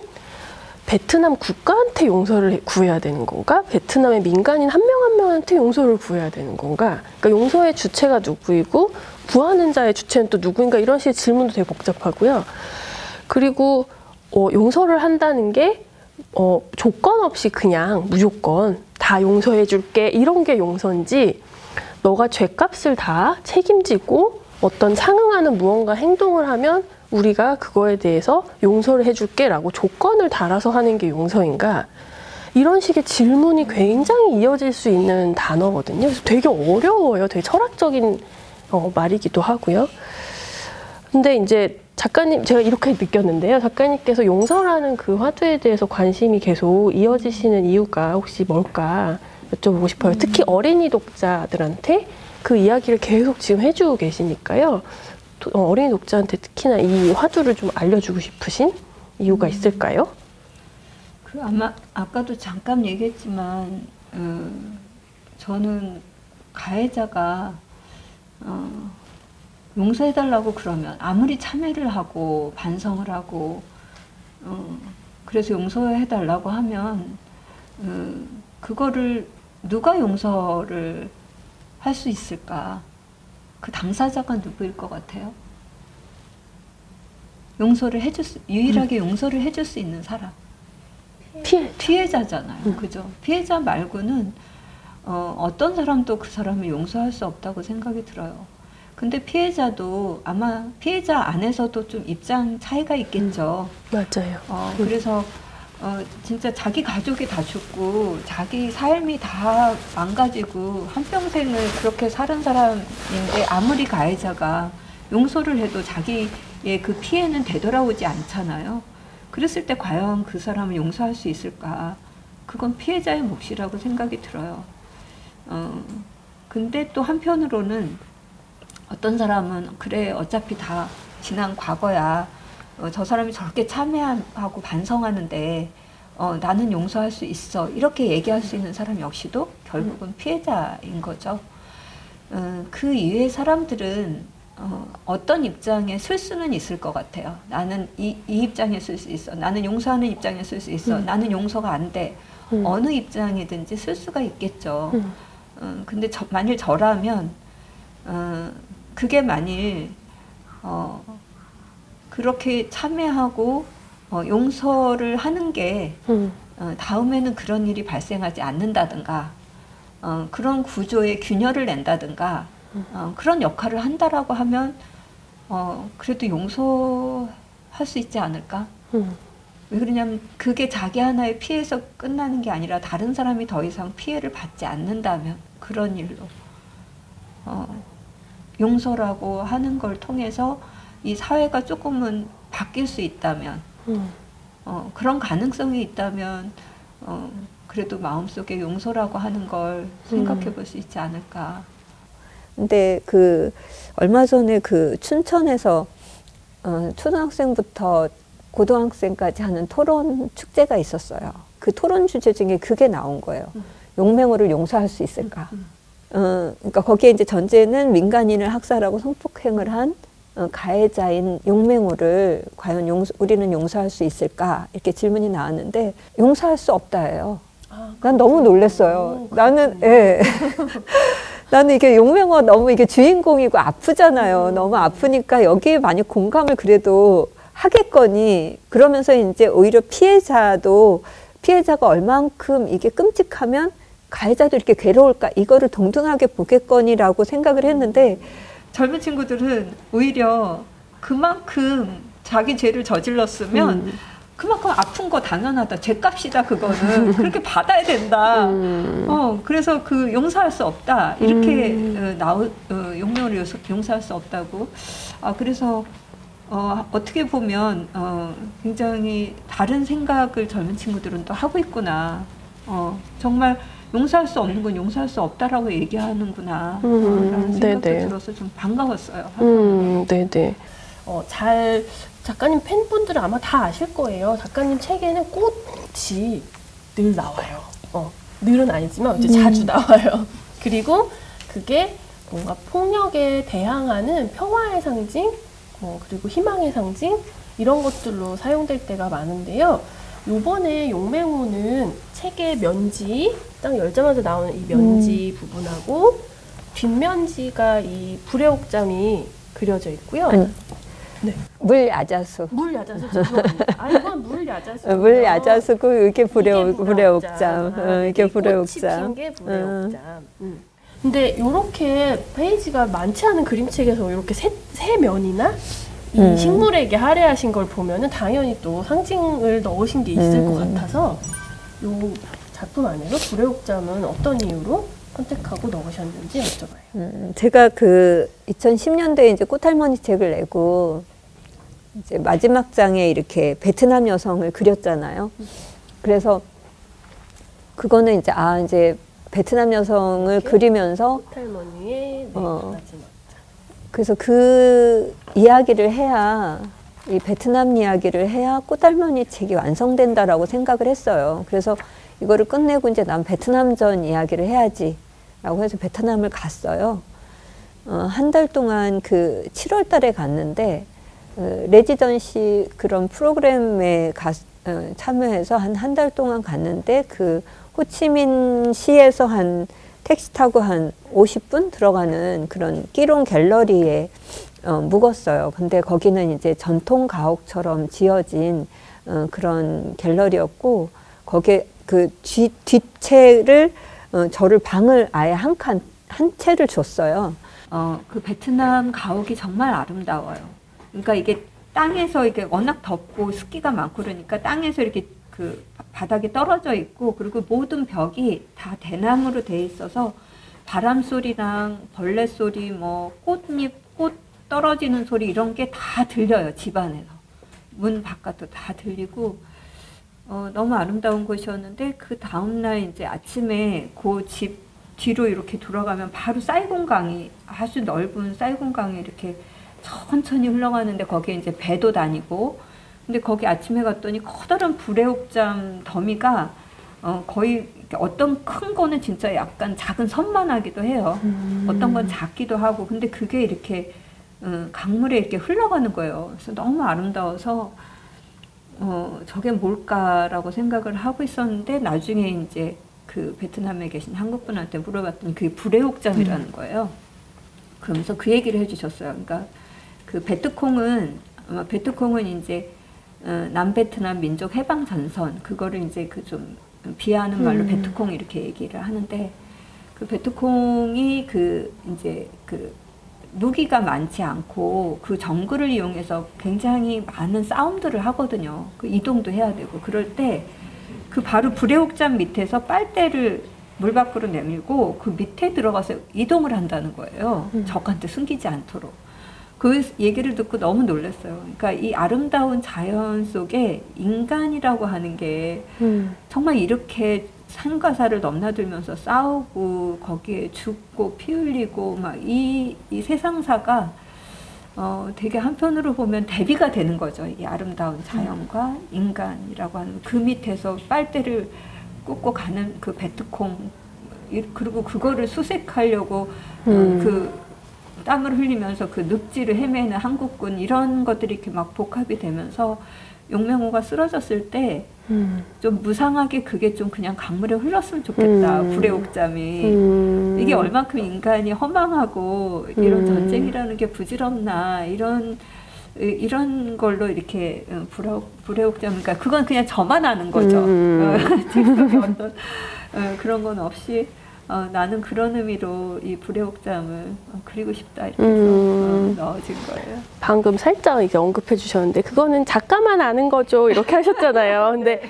Speaker 1: 베트남 국가한테 용서를 구해야 되는 건가? 베트남의 민간인 한 명 한 명한테 용서를 구해야 되는 건가? 그러니까 용서의 주체가 누구이고 구하는 자의 주체는 또 누구인가? 이런 식의 질문도 되게 복잡하고요. 그리고 용서를 한다는 게 조건 없이 그냥 무조건 다 용서해 줄게 이런 게 용서인지, 너가 죄값을 다 책임지고 어떤 상응하는 무언가 행동을 하면 우리가 그거에 대해서 용서를 해줄게 라고 조건을 달아서 하는 게 용서인가, 이런 식의 질문이 굉장히 이어질 수 있는 단어거든요. 그래서 되게 어려워요. 되게 철학적인 말이기도 하고요. 근데 이제 작가님, 제가 이렇게 느꼈는데요. 작가님께서 용서라는 그 화두에 대해서 관심이 계속 이어지시는 이유가 혹시 뭘까 여쭤보고 싶어요. 특히 어린이 독자들한테 그 이야기를 계속 지금 해주고 계시니까요. 어린이 독자한테 특히나 이 화두를 좀 알려주고 싶으신 이유가 있을까요?
Speaker 2: 아마 아까도 잠깐 얘기했지만 저는 가해자가 용서해달라고 그러면 아무리 참회를 하고 반성을 하고 그래서 용서해달라고 하면 그거를 누가 용서를 할 수 있을까? 그 당사자가 누구일 것 같아요? 유일하게 용서를 해줄 수 있는 사람. 피해자잖아요. 그죠? 피해자 말고는 어떤 사람도 그 사람을 용서할 수 없다고 생각이 들어요. 근데 피해자도 아마 피해자 안에서도 좀 입장 차이가 있겠죠.
Speaker 1: 맞아요.
Speaker 2: 그래서 진짜 자기 가족이 다 죽고 자기 삶이 다 망가지고 한평생을 그렇게 살은 사람인데 아무리 가해자가 용서를 해도 자기의 그 피해는 되돌아오지 않잖아요. 그랬을 때 과연 그 사람을 용서할 수 있을까? 그건 피해자의 몫이라고 생각이 들어요. 근데 또 한편으로는 어떤 사람은 그래 어차피 다 지난 과거야. 저 사람이 저렇게 참회하고 반성하는데 나는 용서할 수 있어. 이렇게 얘기할 수 있는 사람 역시도 결국은 피해자인 거죠. 그 이외의 사람들은 어떤 입장에 쓸 수는 있을 것 같아요. 나는 이 입장에 쓸 수 있어. 나는 용서하는 입장에 쓸 수 있어. 나는 용서가 안 돼. 어느 입장이든지 쓸 수가 있겠죠. 근데 만일 저라면 그게 만일 그렇게 참회하고 용서를 하는 게 다음에는 그런 일이 발생하지 않는다든가 그런 구조에 균열을 낸다든가 그런 역할을 한다라고 하면 그래도 용서할 수 있지 않을까? 왜 그러냐면 그게 자기 하나의 피해에서 끝나는 게 아니라 다른 사람이 더 이상 피해를 받지 않는다면 그런 일로 용서라고 하는 걸 통해서 이 사회가 조금은 바뀔 수 있다면 그런 가능성이 있다면 그래도 마음속에 용서라고 하는 걸 생각해 볼 수 있지 않을까.
Speaker 3: 근데 그 얼마 전에 그 춘천에서 초등학생부터 고등학생까지 하는 토론 축제가 있었어요. 그 토론 주제 중에 그게 나온 거예요. 용맹호를 용서할 수 있을까? 그러니까 거기에 이제 전제는 민간인을 학살하고 성폭행을 한 가해자인 용맹호를 과연 우리는 용서할 수 있을까? 이렇게 질문이 나왔는데 용서할 수 없다예요. 난 너무 놀랐어요. 나는 예. 나는 이게 용맹호 너무 이게 주인공이고 아프잖아요. 너무 아프니까 여기에 만약 공감을 그래도 하겠거니 그러면서 이제 오히려 피해자가 얼만큼 이게 끔찍하면 가해자도 이렇게 괴로울까 이거를 동등하게 보겠거니라고 생각을 했는데
Speaker 2: 젊은 친구들은 오히려 그만큼 자기 죄를 저질렀으면 그만큼 아픈 거 당연하다. 죄값이다 그거는. 그렇게 받아야 된다. 그래서 그 용서할 수 없다. 이렇게 용맹을 용서할 수 없다고. 그래서 어떻게 보면 굉장히 다른 생각을 젊은 친구들은 또 하고 있구나. 정말 용서할 수 없는 건 용서할 수 없다라고 얘기하는구나. 라는 생각도 들어서 좀 반가웠어요.
Speaker 1: 네네. 작가님 팬분들은 아마 다 아실 거예요. 작가님 책에는 꽃이 늘 나와요. 늘은 아니지만 이제 자주 나와요. 그리고 그게 뭔가 폭력에 대항하는 평화의 상징, 그리고 희망의 상징 이런 것들로 사용될 때가 많은데요. 요번에 용맹호는 책의 면지, 딱 열자마자 나오는 이 면지 부분하고 뒷면지가 이 불의 옥잠이 그려져 있고요.
Speaker 3: 네. 물 야자수.
Speaker 1: 물 야자수 죄송합니다. 이건 물 야자수.
Speaker 3: 물 야자수고 이게 불의 옥잠. 이게 불의
Speaker 1: 꽃이 핀
Speaker 3: 옥잠.
Speaker 1: 게 불의 옥잠. 근데 이렇게 페이지가 많지 않은 그림책에서 이렇게 세 면이나 이 식물에게 할애하신 걸 보면은 당연히 또 상징을 넣으신 게 있을 것 같아서 이 작품 안에로 불의 옥잠은 어떤 이유로 선택하고 넣으셨는지 여쭤봐요.
Speaker 3: 제가 그 2010년도에 이제 꽃할머니 책을 내고 이제 마지막 장에 이렇게 베트남 여성을 그렸잖아요. 그래서 그거는 이제 베트남 여성을 그리면서
Speaker 1: 꽃할머니의 마지막 장.
Speaker 3: 그래서 그 이야기를 해야 이 베트남 이야기를 해야 꽃할머니 책이 완성된다라고 생각을 했어요. 그래서 이거를 끝내고 이제 난 베트남전 이야기를 해야지라고 해서 베트남을 갔어요. 한 달 동안 그 7월 달에 갔는데 레지던시 그런 프로그램에 참여해서 한 달 동안 갔는데 그 호치민시에서 한 택시 타고 한 50분 들어가는 그런 끼롱 갤러리에 묵었어요. 근데 거기는 이제 전통 가옥처럼 지어진 그런 갤러리였고 거기에 그 뒷채를 저를 방을 아예 한 채를 줬어요.
Speaker 2: 그 베트남 가옥이 정말 아름다워요. 그러니까 이게 땅에서 이게 워낙 덥고 습기가 많고 그러니까 땅에서 이렇게 그 바닥에 떨어져 있고 그리고 모든 벽이 다 대나무로 돼 있어서 바람 소리랑 벌레 소리, 뭐 꽃잎, 꽃 떨어지는 소리 이런 게 다 들려요. 집 안에서. 문 바깥도 다 들리고 너무 아름다운 곳이었는데 그 다음날 이제 아침에 그 집 뒤로 이렇게 돌아가면 바로 사이공강이 아주 넓은 사이공강이 이렇게 천천히 흘러가는데 거기에 이제 배도 다니고 근데 거기 아침에 갔더니 커다란 불의 옥잠 더미가 거의 어떤 큰 거는 진짜 약간 작은 섬만 하기도 해요. 어떤 건 작기도 하고 근데 그게 이렇게 강물에 이렇게 흘러가는 거예요. 그래서 너무 아름다워서 저게 뭘까라고 생각을 하고 있었는데 나중에 이제 그 베트남에 계신 한국분한테 물어봤더니 그게 불의 옥잠이라는 거예요. 그러면서 그 얘기를 해주셨어요. 그러니까 그 베트콩은 이제 남베트남 민족 해방 전선 그거를 이제 그 좀 비하하는 말로 베트콩 이렇게 얘기를 하는데 그 베트콩이 그 이제 그 무기가 많지 않고 그 정글을 이용해서 굉장히 많은 싸움들을 하거든요. 그 이동도 해야 되고 그럴 때 그 바로 불의 옥잠 밑에서 빨대를 물 밖으로 내밀고 그 밑에 들어가서 이동을 한다는 거예요. 적한테 숨기지 않도록. 그 얘기를 듣고 너무 놀랐어요. 그러니까 이 아름다운 자연 속에 인간이라고 하는 게 정말 이렇게 산과 사를 넘나들면서 싸우고 거기에 죽고 피 흘리고 막 이 세상사가 되게 한편으로 보면 대비가 되는 거죠. 이 아름다운 자연과 인간이라고 하는 그 밑에서 빨대를 꽂고 가는 그 베트콩 그리고 그거를 수색하려고 그 땀을 흘리면서 그 늪지를 헤매는 한국군 이런 것들이 이렇게 막 복합이 되면서 용맹호가 쓰러졌을 때 좀 무상하게 그게 좀 그냥 강물에 흘렀으면 좋겠다. 불의 옥잠이 이게 얼만큼 인간이 허망하고 이런 전쟁이라는 게 부질없나 이런 걸로 이렇게 불의 옥잠 그러니까 그건 그냥 저만 아는 거죠. 지금 어떤 그런 건 없이 나는 그런 의미로 이 불의 옥잠을 그리고 싶다 이렇게 해서 넣어진 거예요.
Speaker 1: 방금 살짝 이제 언급해 주셨는데 그거는 작가만 아는 거죠 이렇게 하셨잖아요. 근데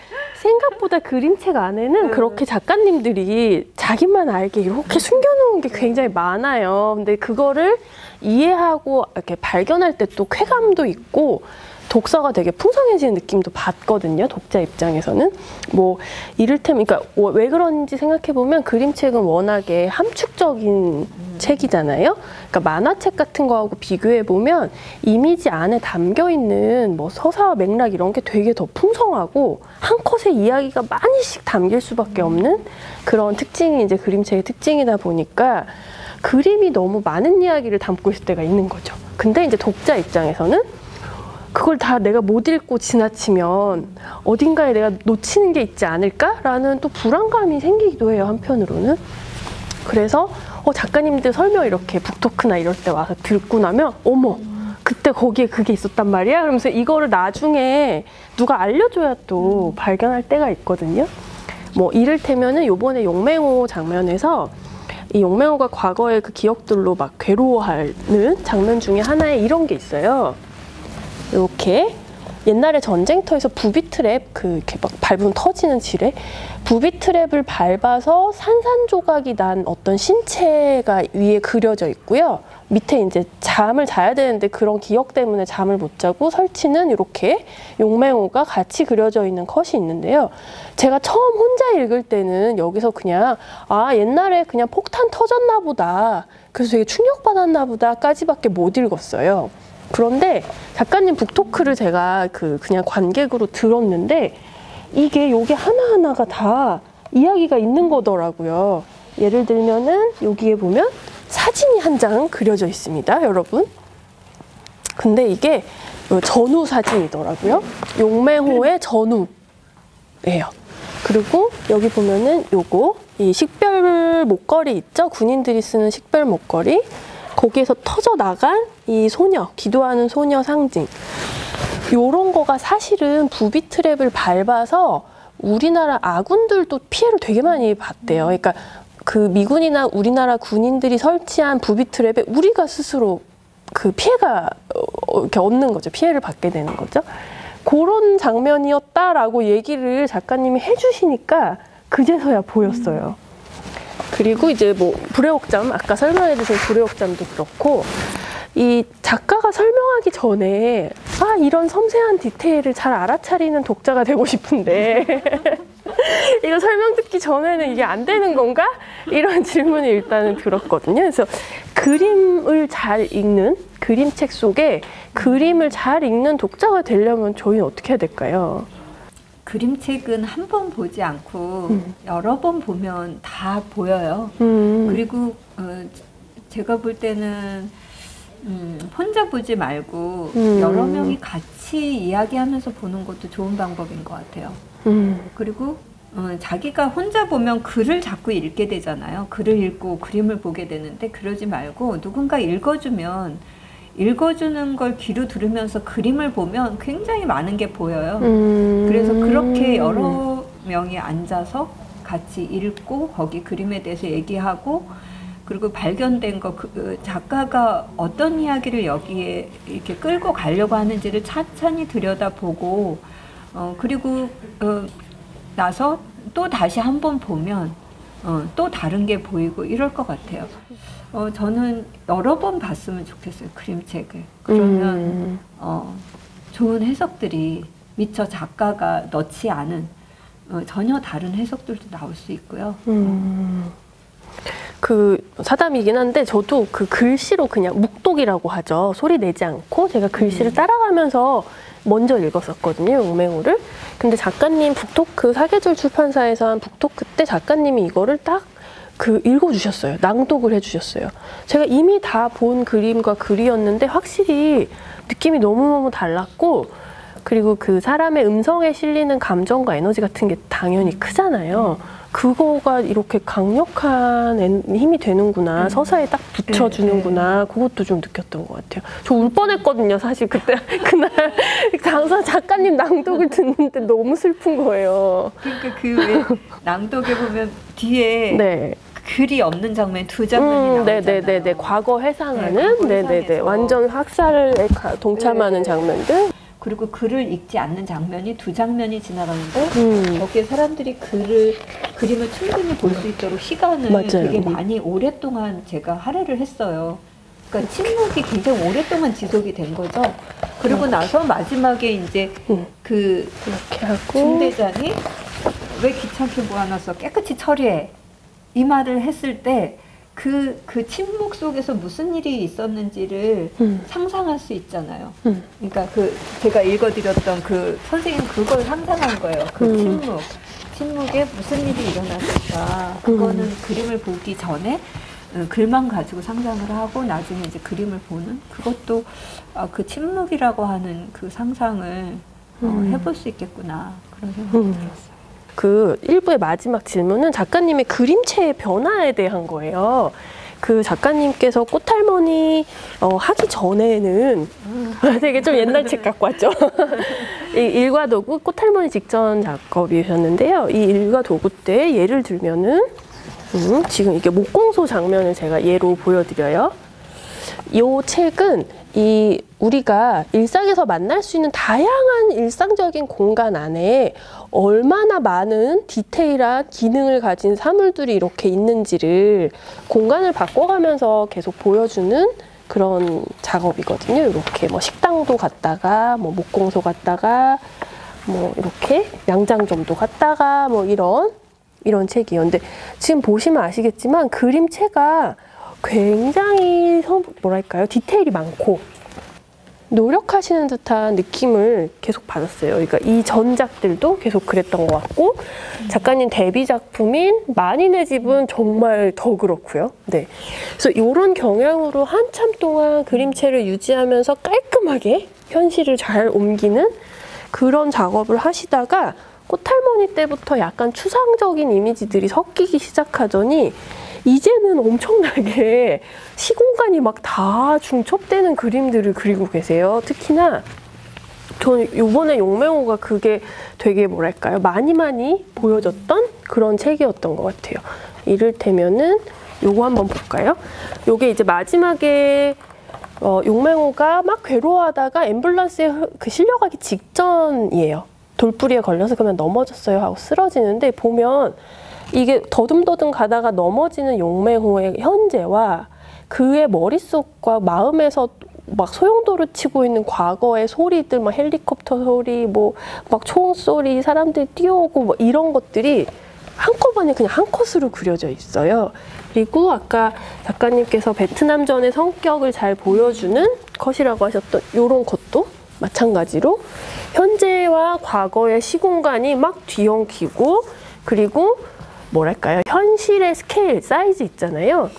Speaker 1: 생각보다 그림책 안에는 그렇게 작가님들이 자기만 알게 이렇게 숨겨놓은 게 굉장히 많아요. 근데 그거를 이해하고 이렇게 발견할 때 또 쾌감도 있고 독서가 되게 풍성해지는 느낌도 받거든요. 독자 입장에서는. 뭐 이를테면 그러니까 왜 그런지 생각해보면 그림책은 워낙에 함축적인 책이잖아요. 그러니까 만화책 같은 거하고 비교해보면 이미지 안에 담겨있는 뭐 서사와 맥락 이런 게 되게 더 풍성하고 한 컷의 이야기가 많이씩 담길 수밖에 없는 그런 특징이 이제 그림책의 특징이다 보니까 그림이 너무 많은 이야기를 담고 있을 때가 있는 거죠. 근데 이제 독자 입장에서는 그걸 다 내가 못 읽고 지나치면 어딘가에 내가 놓치는 게 있지 않을까라는 또 불안감이 생기기도 해요, 한편으로는. 그래서 작가님들 설명 이렇게 북토크나 이럴 때 와서 듣고 나면 어머, 그때 거기에 그게 있었단 말이야? 그러면서 이거를 나중에 누가 알려줘야 또 발견할 때가 있거든요. 뭐 이를테면은 요번에 용맹호 장면에서 이 용맹호가 과거의 그 기억들로 막 괴로워하는 장면 중에 하나에 이런 게 있어요. 이렇게 옛날에 전쟁터에서 부비트랩 이렇게 막 밟으면 터지는 지뢰 부비트랩을 밟아서 산산조각이 난 어떤 신체가 위에 그려져 있고요. 밑에 이제 잠을 자야 되는데 그런 기억 때문에 잠을 못 자고 설치는 이렇게 용맹호가 같이 그려져 있는 컷이 있는데요. 제가 처음 혼자 읽을 때는 여기서 그냥 옛날에 그냥 폭탄 터졌나 보다. 그래서 되게 충격받았나 보다까지밖에 못 읽었어요. 그런데 작가님 북토크를 제가 그냥 관객으로 들었는데 이게 요게 하나하나가 다 이야기가 있는 거더라고요. 예를 들면은 여기에 보면 사진이 한 장 그려져 있습니다, 여러분. 근데 이게 전후 사진이더라고요. 용맹호의 전후예요. 그리고 여기 보면은 요거 이 식별 목걸이 있죠? 군인들이 쓰는 식별 목걸이. 거기에서 터져 나간 이 소녀, 기도하는 소녀 상징. 요런 거가 사실은 부비트랩을 밟아서 우리나라 아군들도 피해를 되게 많이 봤대요. 그러니까 그 미군이나 우리나라 군인들이 설치한 부비트랩에 우리가 스스로 그 피해가 이렇게 얻는 거죠. 피해를 받게 되는 거죠. 그런 장면이었다라고 얘기를 작가님이 해주시니까 그제서야 보였어요. 그리고 이제 뭐 불의 옥잠, 아까 설명해 주신 불의 옥잠도 그렇고 이 작가가 설명하기 전에 이런 섬세한 디테일을 잘 알아차리는 독자가 되고 싶은데 이거 설명 듣기 전에는 이게 안 되는 건가? 이런 질문이 일단은 들었거든요. 그래서 그림을 잘 읽는 그림책 속에 그림을 잘 읽는 독자가 되려면 저희는 어떻게 해야 될까요?
Speaker 2: 그림책은 한 번 보지 않고 여러 번 보면 다 보여요. 그리고 제가 볼 때는 혼자 보지 말고 여러 명이 같이 이야기하면서 보는 것도 좋은 방법인 것 같아요. 그리고 자기가 혼자 보면 글을 자꾸 읽게 되잖아요. 글을 읽고 그림을 보게 되는데 그러지 말고 누군가 읽어주면 읽어주는 걸 귀로 들으면서 그림을 보면 굉장히 많은 게 보여요. 그래서 그렇게 여러 명이 앉아서 같이 읽고 거기 그림에 대해서 얘기하고 그리고 발견된 거, 그 작가가 어떤 이야기를 여기에 이렇게 끌고 가려고 하는지를 찬찬히 들여다보고, 그리고 나서 또 다시 한번 보면 또 다른 게 보이고 이럴 것 같아요. 저는 여러 번 봤으면 좋겠어요, 그림책을. 그러면 좋은 해석들이 미처 작가가 넣지 않은 전혀 다른 해석들도 나올 수 있고요.
Speaker 1: 그 사담이긴 한데 저도 그 글씨로 그냥 묵독이라고 하죠. 소리 내지 않고 제가 글씨를 따라가면서 먼저 읽었었거든요, 용맹호를. 근데 작가님 북토크 사계절 출판사에서 한 북토크 때 작가님이 이거를 딱 그 읽어주셨어요. 낭독을 해주셨어요. 제가 이미 다 본 그림과 글이었는데 확실히 느낌이 너무너무 달랐고, 그리고 그 사람의 음성에 실리는 감정과 에너지 같은 게 당연히 크잖아요. 그거가 이렇게 강력한 힘이 되는구나, 서사에 딱 붙여주는구나, 그것도 좀 느꼈던 것 같아요. 저 울 뻔했거든요, 사실 그때. 그날 강사 작가님 낭독을 듣는데 너무 슬픈 거예요.
Speaker 2: 그러니까 그 왜 낭독에 보면 뒤에
Speaker 1: 네.
Speaker 2: 글이 없는 장면 두 장면이 나오잖아요.
Speaker 1: 네네네. 과거 회상하는, 네네네. 완전 학살에 동참하는 장면들.
Speaker 2: 그리고 글을 읽지 않는 장면이 두 장면이 지나가는데 거기에 사람들이 그림을 충분히 볼 수 있도록 시간을
Speaker 1: 맞아요.
Speaker 2: 되게 많이 오랫동안 제가 할애를 했어요. 그러니까 침묵이 굉장히 오랫동안 지속이 된 거죠. 그리고 나서 마지막에 이제 그
Speaker 1: 이렇게 하고
Speaker 2: 중대장이 왜 귀찮게 모아놨어, 깨끗이 처리해, 이 말을 했을 때 그 침묵 속에서 무슨 일이 있었는지를 상상할 수 있잖아요. 그러니까 제가 읽어드렸던 그 선생님 그걸 상상한 거예요. 그 침묵에 무슨 일이 일어났을까. 그거는 그림을 보기 전에 글만 가지고 상상을 하고 나중에 이제 그림을 보는, 그것도 그 침묵이라고 하는 그 상상을 해볼 수 있겠구나, 그런 생각이 들었어요.
Speaker 1: 그 일부의 마지막 질문은 작가님의 그림체의 변화에 대한 거예요. 그 작가님께서 꽃할머니 하기 전에는 되게 좀 옛날 책 갖고 왔죠. 이 일과도구 꽃할머니 직전 작업이셨는데요. 이 일과도구 때 예를 들면은 지금 이게 목공소 장면을 제가 예로 보여드려요. 이 책은 우리가 일상에서 만날 수 있는 다양한 일상적인 공간 안에 얼마나 많은 디테일한 기능을 가진 사물들이 이렇게 있는지를 공간을 바꿔가면서 계속 보여주는 그런 작업이거든요. 이렇게 뭐 식당도 갔다가 뭐 목공소 갔다가 뭐 이렇게 양장점도 갔다가 뭐 이런 책이에요. 근데 지금 보시면 아시겠지만 그림체가 굉장히 뭐랄까요, 디테일이 많고 노력하시는 듯한 느낌을 계속 받았어요. 그러니까 이 전작들도 계속 그랬던 것 같고 작가님 데뷔 작품인 만인의 집은 정말 더 그렇고요. 네, 그래서 이런 경향으로 한참 동안 그림체를 유지하면서 깔끔하게 현실을 잘 옮기는 그런 작업을 하시다가 꽃할머니 때부터 약간 추상적인 이미지들이 섞이기 시작하더니 이제는 엄청나게 시공간이 막 다 중첩되는 그림들을 그리고 계세요. 특히나 저는 이번에 용맹호가 그게 되게 뭐랄까요, 많이 보여졌던 그런 책이었던 것 같아요. 이를테면은 요거 한번 볼까요? 요게 이제 마지막에 용맹호가 막 괴로워하다가 앰뷸런스에 실려가기 직전이에요. 돌부리에 걸려서 그러면 넘어졌어요 하고 쓰러지는데, 보면 이게 더듬더듬 가다가 넘어지는 용맹호의 현재와 그의 머릿속과 마음에서 막 소용돌이 치고 있는 과거의 소리들, 막 헬리콥터 소리, 뭐 막 총소리, 사람들이 뛰어오고 뭐 이런 것들이 한꺼번에 그냥 한 컷으로 그려져 있어요. 그리고 아까 작가님께서 베트남전의 성격을 잘 보여주는 컷이라고 하셨던 이런 것도 마찬가지로 현재와 과거의 시공간이 막 뒤엉키고, 그리고 뭐랄까요, 현실의 스케일, 사이즈 있잖아요.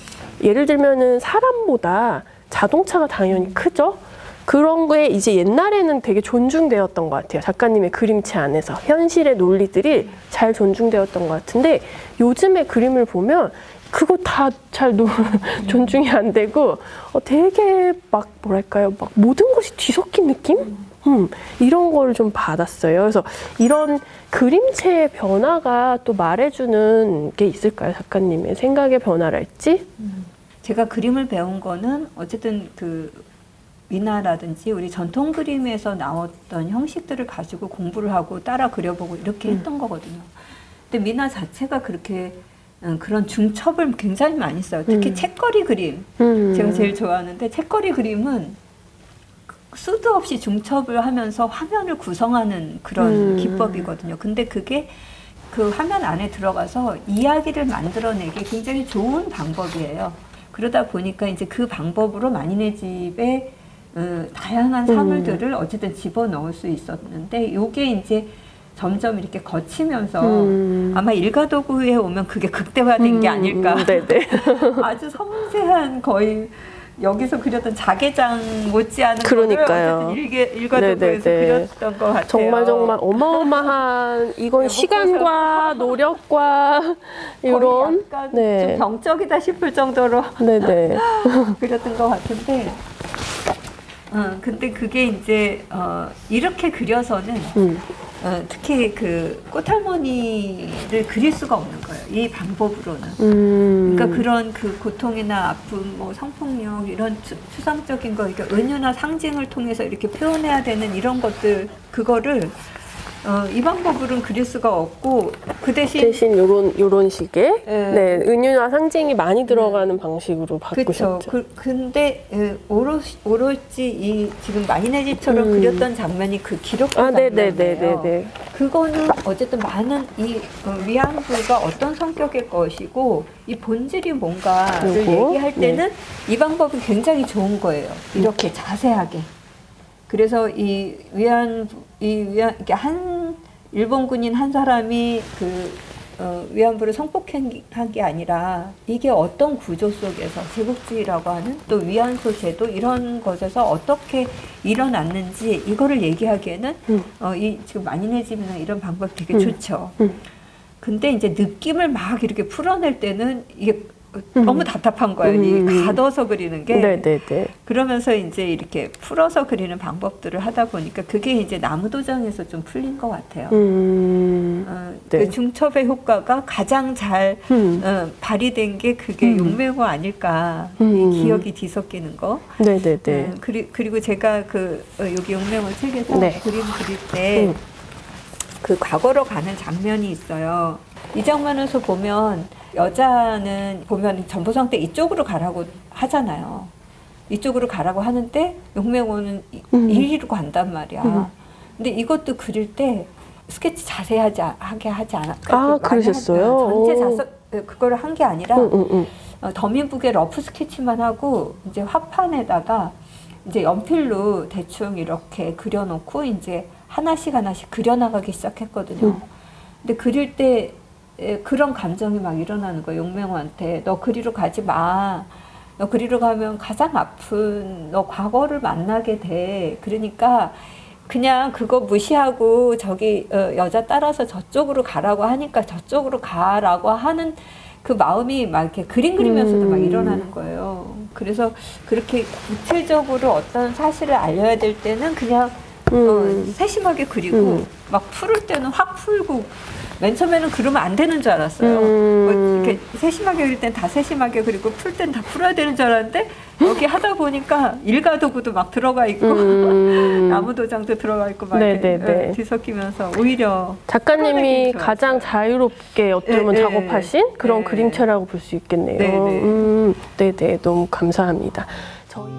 Speaker 1: 예를 들면은 사람보다 자동차가 당연히 크죠. 그런 거에 이제 옛날에는 되게 존중되었던 것 같아요. 작가님의 그림체 안에서 현실의 논리들이 잘 존중되었던 것 같은데, 요즘의 그림을 보면 그거 다 잘 존중이 안 되고 되게 막 뭐랄까요, 막 모든 것이 뒤섞인 느낌? 이런 걸 좀 받았어요. 그래서 이런 그림체의 변화가 또 말해주는 게 있을까요? 작가님의 생각의 변화랄지?
Speaker 2: 제가 그림을 배운 거는 어쨌든 그 미나라든지 우리 전통 그림에서 나왔던 형식들을 가지고 공부를 하고 따라 그려보고 이렇게 했던 거거든요. 근데 미나 자체가 그렇게 그런 중첩을 굉장히 많이 써요. 특히 책거리 그림 제가 제일 좋아하는데, 책거리 그림은 수도 없이 중첩을 하면서 화면을 구성하는 그런 기법이거든요. 근데 그게 그 화면 안에 들어가서 이야기를 만들어내기 굉장히 좋은 방법이에요. 그러다 보니까 이제 그 방법으로 마니네 집에 다양한 사물들을 어쨌든 집어넣을 수 있었는데, 요게 이제 점점 이렇게 거치면서 아마 일가도구에 오면 그게 극대화된 게 아닐까.
Speaker 1: 네네.
Speaker 2: 아주 섬세한, 거의 여기서 그렸던 자개장 못지않은
Speaker 1: 그러니까요.
Speaker 2: 거를 어쨌든 일가도구에서 그렸던 것 같아요.
Speaker 1: 정말 어마어마한, 이건
Speaker 2: 네,
Speaker 1: 시간과 노력과 이런
Speaker 2: 약간
Speaker 1: 네.
Speaker 2: 좀 병적이다 싶을 정도로
Speaker 1: 네네.
Speaker 2: 그렸던 것 같은데, 근데 그게 이제 이렇게 그려서는 특히 그 꽃할머니를 그릴 수가 없는 거예요. 이 방법으로는. 그러니까 그런 그 고통이나 아픔, 뭐 성폭력 이런 추상적인 거, 그러니까 은유나 상징을 통해서 이렇게 표현해야 되는 이런 것들, 그거를 이 방법으로는 그릴 수가 없고, 그 대신
Speaker 1: 요런 식의 네, 은유나 상징이 많이 들어가는 방식으로 바꾸셨죠.
Speaker 2: 그렇죠. 근데 오로지 이 지금 마니네 집처럼 그렸던 장면이 그 기록된 장면이에요. 그거는 어쨌든 많은 이 위안부가 어떤 성격일 것이고 이 본질이 뭔가를 얘기할 때는 이 방법이 굉장히 좋은 거예요. 이렇게 자세하게. 그래서 이게 한 일본 군인 한 사람이 그 위안부를 성폭한 게 아니라, 이게 어떤 구조 속에서 제국주의라고 하는 또 위안소 제도 이런 것에서 어떻게 일어났는지 이거를 얘기하기에는 이 지금 마니네 집이나 이런 방법 되게 좋죠. 근데 이제 느낌을 막 이렇게 풀어낼 때는 이게 너무 답답한 거예요. 이 가둬서 그리는 게.
Speaker 1: 네네네.
Speaker 2: 그러면서 이제 이렇게 풀어서 그리는 방법들을 하다 보니까 그게 이제 나무도장에서 좀 풀린 것 같아요.
Speaker 1: 네.
Speaker 2: 그 중첩의 효과가 가장 잘 발휘된 게 그게 용맹호 아닐까. 이 기억이 뒤섞이는 거.
Speaker 1: 네네네.
Speaker 2: 그리고 제가 여기 용맹호 책에서
Speaker 1: 네.
Speaker 2: 그림 그릴 때 그 과거로 가는 장면이 있어요. 이 장면에서 보면 여자는 보면 전보성 때 이쪽으로 가라고 하잖아요. 이쪽으로 가라고 하는데 용맹호는 이리로 간단 말이야. 근데 이것도 그릴 때 스케치 자세하게 하지 않았어요.
Speaker 1: 그러셨어요?
Speaker 2: 전체 그거를 한 게 아니라 더민북에 러프 스케치만 하고 이제 화판에다가 이제 연필로 대충 이렇게 그려놓고 이제 하나씩 그려나가기 시작했거든요. 근데 그릴 때 그런 감정이 막 일어나는 거예요. 용맹호한테. 너 그리로 가지 마. 너 그리로 가면 가장 아픈 너 과거를 만나게 돼. 그러니까 그냥 그거 무시하고 저기 여자 따라서 저쪽으로 가라고 하니까 저쪽으로 가라고 하는 그 마음이 막 이렇게 그림 그리면서도 막 일어나는 거예요. 그래서 그렇게 구체적으로 어떤 사실을 알려야 될 때는 그냥 세심하게 그리고 막 풀을 때는 확 풀고, 맨 처음에는 그러면 안 되는 줄 알았어요. 뭐 이렇게 세심하게 그릴 땐 다 세심하게 그리고 풀 땐 다 풀어야 되는 줄 알았는데, 여기 하다 보니까 일가도구도 막 들어가 있고 나무도장도 들어가 있고 막 이렇게 뒤섞이면서 오히려
Speaker 1: 작가님이 가장 자유롭게 어쩌면 작업하신 그런 그림체라고 볼 수 있겠네요. 네네, 너무 감사합니다. 저희